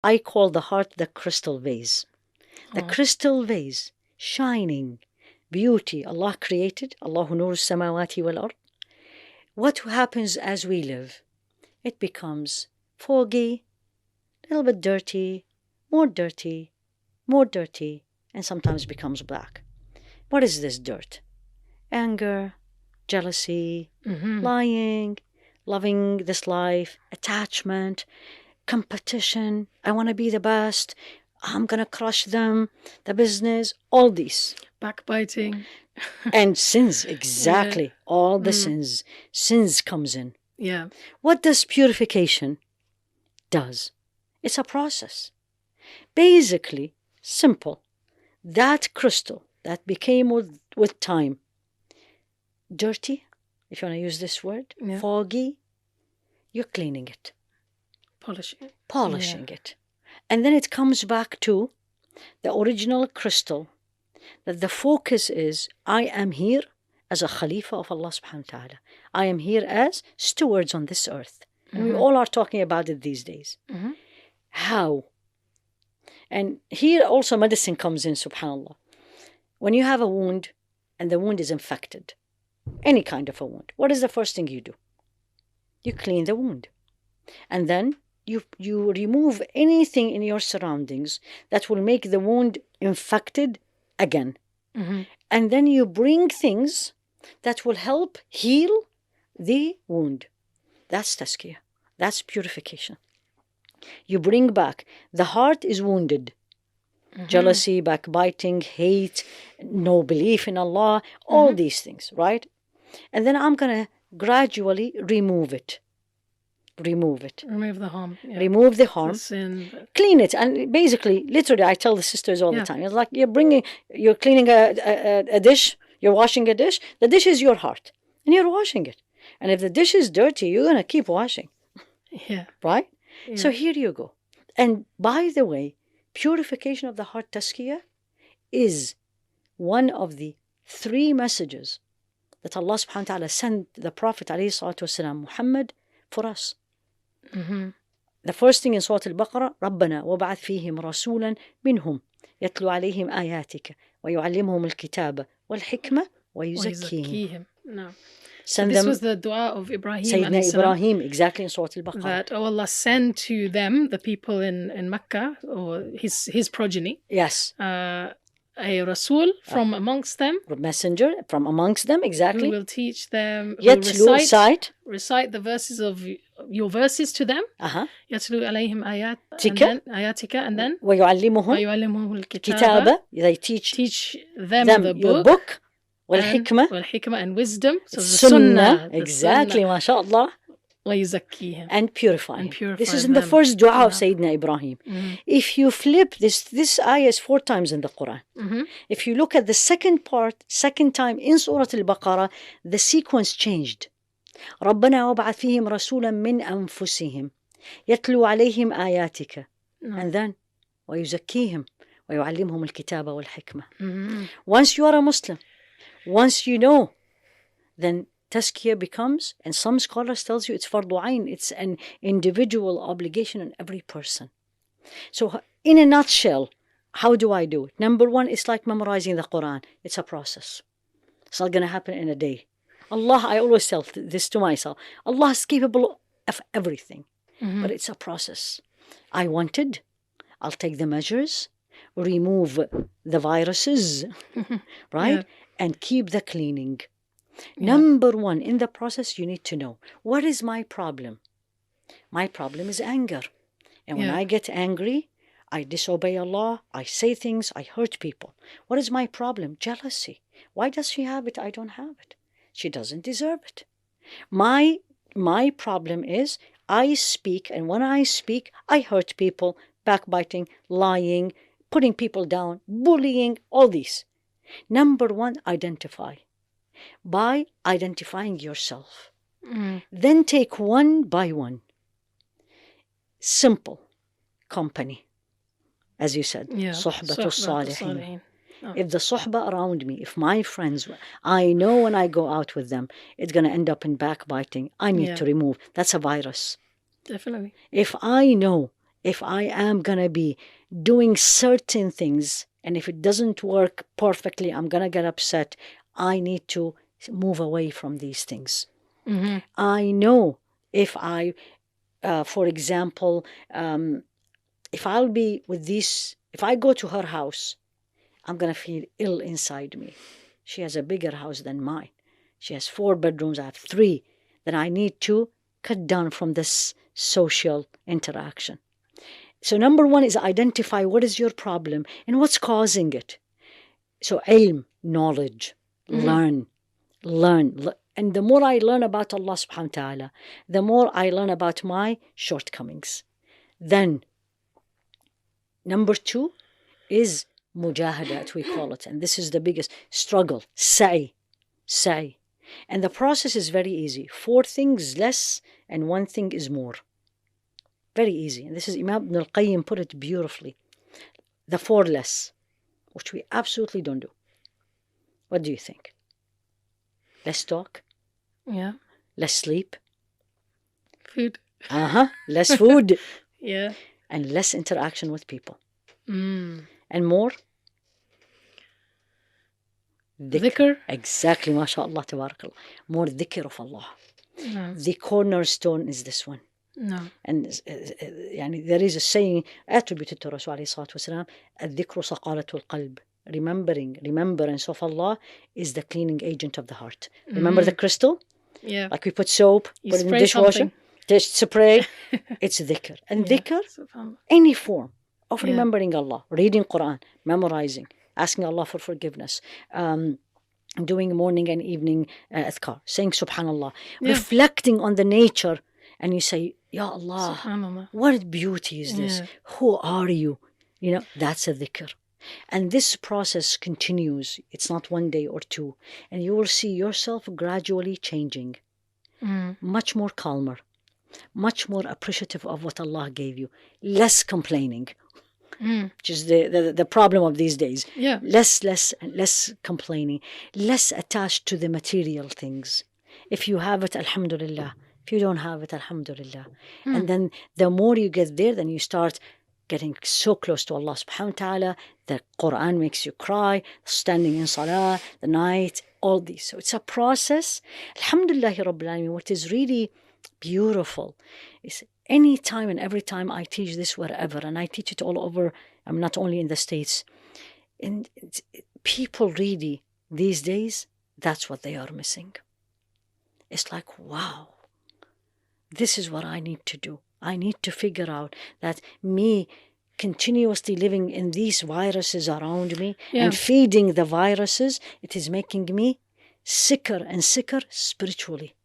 I call the heart the crystal vase. The crystal vase, shining, beauty Allah created. Allahu nuru samawati wal ard. What happens as we live? It becomes foggy, a little bit dirty, more dirty, more dirty, and sometimes becomes black. What is this dirt? Anger, jealousy, lying, loving this life, attachment, competition. I want to be the best. I'm going to crush them, the business, all these. Backbiting. And sins, exactly. Yeah. All the sins. Sins comes in. Yeah. What does purification does? It's a process. Basically, simple. That crystal that became with time, dirty, if you want to use this word, foggy, you're cleaning it. Polishing it. And then it comes back to the original crystal, that the focus is, I am here as a Khalifa of Allah subhanahu wa ta'ala. I am here as stewards on this earth. And we all are talking about it these days. How? And here also medicine comes in, subhanAllah. When you have a wound and the wound is infected, any kind of a wound, what is the first thing you do? You clean the wound. And then you remove anything in your surroundings that will make the wound infected again. And then you bring things that will help heal the wound. That's tazkiyah. That's purification. You bring back. The heart is wounded. Jealousy, backbiting, hate, no belief in Allah, all these things, right? And then I'm going to gradually remove it. Remove the harm. Yeah. Remove the harm. The sin. Clean it. And basically, literally, I tell the sisters all the time, it's like you're cleaning a dish, you're washing a dish. The dish is your heart. And you're washing it. And if the dish is dirty, you're going to keep washing. Yeah. Right? Yeah. So here you go. And by the way, purification of the heart, tazkiyah, is one of the 3 messages that Allah subhanahu wa ta'ala sent the Prophet alayhi salatu wasalam, Muhammad, for us. The first thing in Surah Al-Baqarah, رَبَّنَا وَبَعَثْ فِيهِمْ رَسُولًا مِنْهُمْ يَتْلُو عَلَيْهِمْ آيَاتِكَ وَيُعَلِّمُهُمُ الْكِتَابَ وَالْحِكْمَةَ وَيُزَكِّيهِمْ. So this was the dua of Ibrahim. Sayyidina Ibrahim, exactly in Surah Al-Baqarah. That, oh Allah, send to them, the people in Mecca, or his progeny. Yes. A Rasul from amongst them. A messenger from amongst them, exactly. Who will teach them, recite the verses of your verses to them. يَتْلُو عَلَيْهِمْ آيَاتِكَ and then وَيُعَلِّمُهُمُ الْكِتَابَ. They teach them the book. والحكمة and wisdom. So the sunnah. Exactly, mashallah. وَيُزَكِّيهِمْ. And purifying. This is in the first dua of Sayyidina Ibrahim. If you flip this ayah is 4 times in the Quran. If you look at the second time in Surah Al-Baqarah, the sequence changed. رَبَّنَا وَبَعَثْ فِيهِمْ رَسُولًا مِنْ أَنفُسِهِمْ يَتْلُو عَلَيْهِمْ آيَاتِكَ. And then وَيُزَكِّيهِمْ وَيُعَلِّمْهُمُ الْكِتَابَ وَالْحِكْمَةَ. Once you are a Muslim, once you know, then tazkiyah becomes, and some scholars tells you it's fardu ayn, it's an individual obligation on every person. So in a nutshell, how do I do it? Number 1, it's like memorizing the Quran. It's a process. It's not going to happen in a day. Allah, I always tell this to myself, Allah is capable of everything, but it's a process. I wanted, I'll take the measures, remove the viruses, right? Yeah. And keep the cleaning. Number 1, in the process, you need to know, what is my problem? My problem is anger. And when I get angry, I disobey Allah, I say things, I hurt people. What is my problem? Jealousy. Why does she have it? I don't have it. She doesn't deserve it. My problem is I speak, and when I speak, I hurt people, backbiting, lying, putting people down, bullying, all these. Number 1, identify. By identifying yourself. Then take one by one. Simple. Company. As you said. Suhbatul Salihin. If the suhba around me, if my friends, I know when I go out with them, it's going to end up in backbiting. I need to remove. That's a virus. Definitely. If I know if I am going to be doing certain things, and if it doesn't work perfectly, I'm going to get upset. I need to move away from these things. Mm-hmm. I know if I, for example, if I'll be with this, if I go to her house, I'm going to feel ill inside me. She has a bigger house than mine. She has 4 bedrooms, I have 3. Then I need to cut down from this social interaction. So number 1 is identify what is your problem and what's causing it. So ilm, knowledge, learn. And the more I learn about Allah subhanahu wa ta'ala, the more I learn about my shortcomings. Then number 2 is mujahadat, we call it. And this is the biggest struggle. Sa'i. And the process is very easy. 4 things less and 1 thing is more. Very easy. And this is Imam Ibn al-Qayyim put it beautifully. The 4 less, which we absolutely don't do. What do you think? Less talk? Yeah. Less sleep? Food. Less food. Yeah. And less interaction with people. And more? Dhikr. Exactly, mashallah, tabarakallah. More dhikr of Allah. No. The cornerstone is this one. No. And there is a saying attributed to Rasul alayhi salatu wasalam, الذكر صقالة القلب. Remembrance of Allah is the cleaning agent of the heart. Remember the crystal? Yeah. Like we put soap, put it in the dishwasher, just spray. It's dhikr. And dhikr, any form of remembering Allah, reading Quran, memorizing, asking Allah for forgiveness, doing morning and evening adhkar, saying subhanallah, reflecting on the nature, and you say, Ya Allah, what beauty is this? Yeah. Who are you? That's a dhikr. And this process continues. It's not 1 day or 2. And you will see yourself gradually changing. Much more calmer. Much more appreciative of what Allah gave you. Less complaining. Which is the problem of these days. Yeah. Less complaining. Less attached to the material things. If you have it, alhamdulillah. If you don't have it, alhamdulillah. And then the more you get there, then you start getting so close to Allah subhanahu wa ta'ala. The Quran makes you cry, standing in salah, the night, all these. So it's a process. Alhamdulillah Rabbil Alameen. What is really beautiful is any time and every time I teach this wherever, and I teach it all over, I'm not only in the States, and people really, these days, that's what they are missing. It's like, wow, this is what I need to do. I need to figure out that me continuously living in these viruses around me and feeding the viruses, it is making me sicker and sicker spiritually.